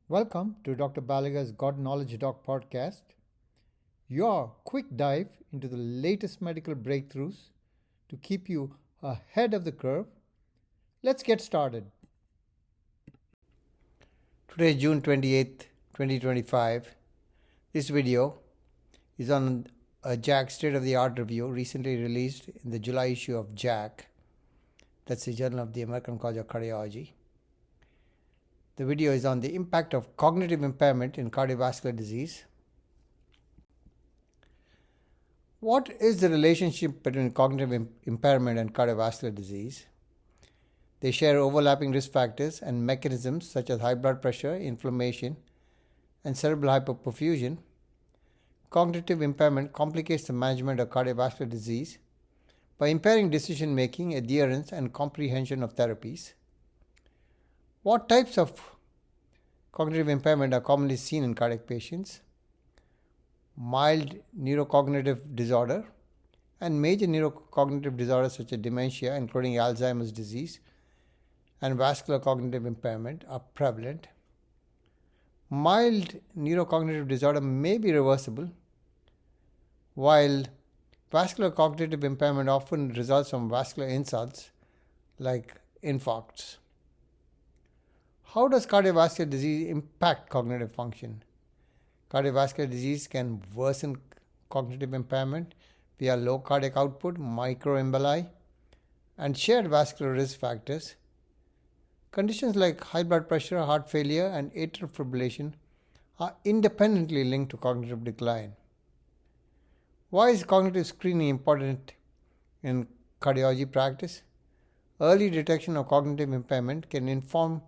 Welcome to Dr. Balaga's God Knowledge Doc podcast, your quick dive into the latest medical breakthroughs to keep you ahead of the curve. Let's get started. Today is June 28th, 2025. This video is on a JACC state-of-the-art review recently released in the July issue of JACC. That's the Journal of the American College of Cardiology. The video is on the impact of cognitive impairment in cardiovascular disease. What is the relationship between cognitive impairment and cardiovascular disease? They share overlapping risk factors and mechanisms such as high blood pressure, inflammation, and cerebral hypoperfusion. Cognitive impairment complicates the management of cardiovascular disease by impairing decision making, adherence, and comprehension of therapies. What types of cognitive impairment are commonly seen in cardiac patients? Mild neurocognitive disorder and major neurocognitive disorders such as dementia, including Alzheimer's disease, and vascular cognitive impairment are prevalent. Mild neurocognitive disorder may be reversible, while vascular cognitive impairment often results from vascular insults like infarcts. How does cardiovascular disease impact cognitive function? Cardiovascular disease can worsen cognitive impairment via low cardiac output, microemboli, and shared vascular risk factors. Conditions like high blood pressure, heart failure, and atrial fibrillation are independently linked to cognitive decline. Why is cognitive screening important in cardiology practice? Early detection of cognitive impairment can inform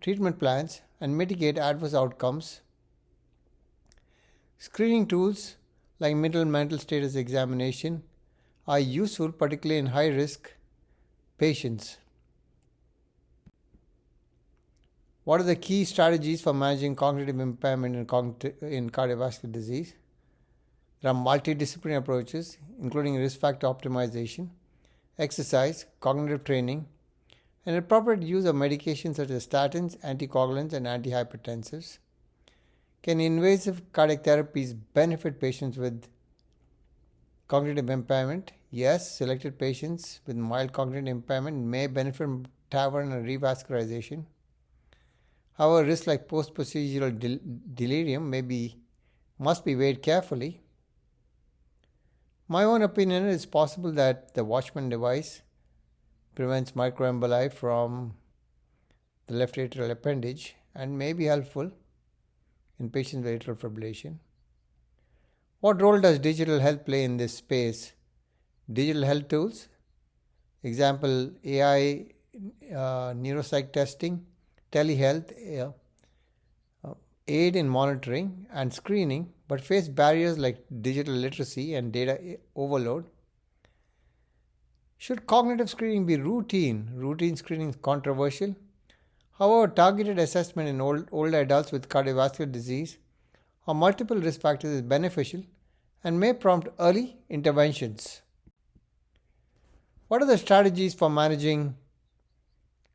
treatment plans and mitigate adverse outcomes. Screening tools like middle mental status examination are useful, particularly in high-risk patients. What are the key strategies for managing cognitive impairment in cardiovascular disease? There are multidisciplinary approaches, including risk factor optimization, exercise, cognitive training, and appropriate use of medications such as statins, anticoagulants, and antihypertensives. Can invasive cardiac therapies benefit patients with cognitive impairment? Yes, selected patients with mild cognitive impairment may benefit from TAVR and revascularization. However, risks like post-procedural delirium must be weighed carefully. My own opinion is possible that the Watchman device prevents microemboli from the left atrial appendage and may be helpful in patients with atrial fibrillation. What role does digital health play in this space? Digital health tools, example AI, neuropsych testing, telehealth, aid in monitoring and screening, but face barriers like digital literacy and data overload. Should cognitive screening be routine? Routine screening is controversial. However, targeted assessment in older adults with cardiovascular disease or multiple risk factors is beneficial and may prompt early interventions. What are the strategies for managing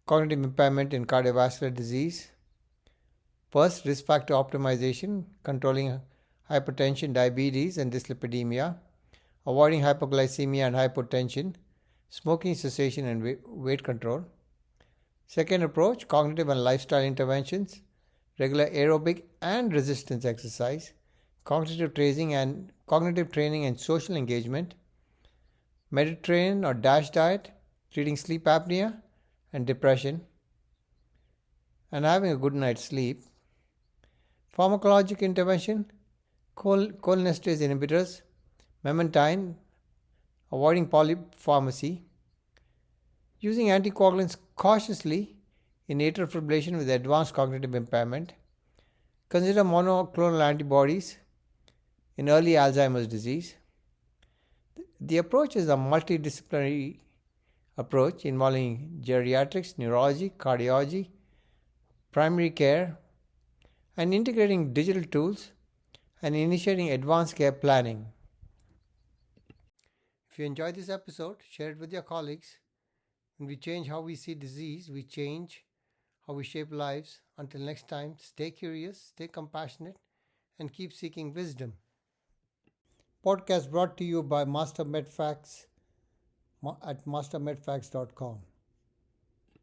cognitive impairment in cardiovascular disease? First, risk factor optimization, controlling hypertension, diabetes, and dyslipidemia, avoiding hypoglycemia and hypotension, smoking cessation, and weight control. Second approach, cognitive and lifestyle interventions, regular aerobic and resistance exercise, cognitive training and social engagement, Mediterranean or DASH diet, treating sleep apnea and depression, and having a good night's sleep. Pharmacologic intervention, cholinesterase inhibitors, memantine, avoiding polypharmacy, using anticoagulants cautiously in atrial fibrillation with advanced cognitive impairment. Consider monoclonal antibodies in early Alzheimer's disease. The approach is a multidisciplinary approach involving geriatrics, neurology, cardiology, primary care, and integrating digital tools and initiating advanced care planning. If you enjoyed this episode, share it with your colleagues. When we change how we see disease, we change how we shape lives. Until next time, stay curious, stay compassionate, and keep seeking wisdom. Podcast brought to you by Master MedFacts at mastermedfacts.com.